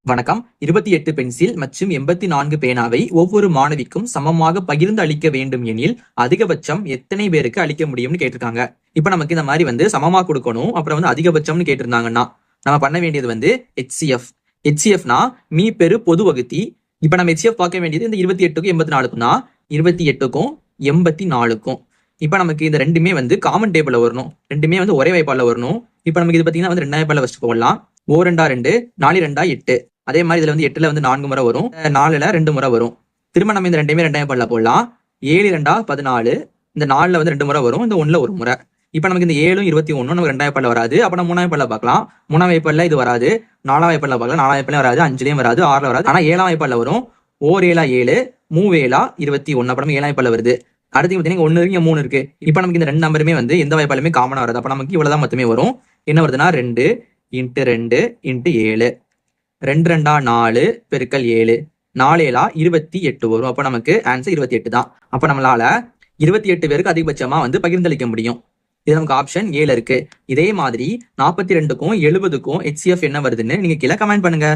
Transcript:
வணக்கம். 28 பென்சில் மற்றும் 84 பேனாவை ஒவ்வொரு மாணவிக்கும் சமமாக பகிர்ந்து அளிக்க வேண்டும் எனில் அதிகபட்சம் எத்தனை பேருக்கு அளிக்க முடியும்னு கேட்டிருக்காங்க. இப்ப நமக்கு இந்த மாதிரி சமமா கொடுக்கணும். அப்புறம் அதிகபட்சம்னு கேட்டிருந்தாங்கன்னா நம்ம பண்ண வேண்டியது HCF. HCFனா மீ பெரு பொது வகுத்தி. இப்ப நம்ம HCF பார்க்க வேண்டியது இந்த 28க்கும் 84க்கும் தான். 28க்கும் 84க்கும் இப்ப நமக்கு இந்த ரெண்டுமே காமன் டேபிள்ல வரணும். ரெண்டுமே ஒரே வாய்ப்பாடுல வரணும். இப்ப நமக்கு இது பாத்தீங்கன்னா 2 வாய்ப்பாடுல வச்சுட்டு போடலாம். 2 2 4 2 8. அதே மாதிரி இதுல 8ல 4 முறை வரும், 4ல 2 முறை வரும். திரும்ப நம்ம இந்த ரெண்டையுமே 2 வாய்ப்பாடுல போடலாம். 7 2 14. இந்த 4ல 2 முறை வரும், இந்த 1ல 1 முறை. இப்ப நமக்கு இந்த 7 21 நமக்கு 2 வாய்ப்பாடுல வராது. அப்ப நம்ம 3 வாய்ப்பாடுல பார்க்கலாம். 3 வாய்ப்பாடுல இது வராது. 4 வாய்ப்பாடுல பார்க்கலாம். 4 வாய்ப்பாடுல வராது, 5லயும் வராது, 6ல வராது. ஆனா 7 வாய்ப்பாடுல வரும். 4 7 7, 3 7 21. அப்ப நம்ம 7 வாய்ப்பாடுல வருது. அடுத்து பாத்தீங்கன்னா 1 இருக்கு, 3 இருக்கு. இப்ப நமக்கு இந்த 2 நம்பருமே எந்த வாய்ப்பாலுமே காமனா வராது. அப்ப நமக்கு இவ்வளவுதான் மொத்தமே வரும். என்ன வருதுன்னா 2 × 2 × 7. 2 2 4 பெருக்கல் 7. 4 7 28 வரும். அப்ப நமக்கு ஆன்சர் 28 தான். அப்ப நம்மளால 28 பேருக்கு அதிகபட்சமா பகிர்ந்தளிக்க முடியும். இது நமக்கு ஆப்ஷன் ஏல இருக்கு. இதே மாதிரி 42க்கும் 70க்கும் HCF என்ன வருதுன்னு நீங்க கீழே கமெண்ட் பண்ணுங்க.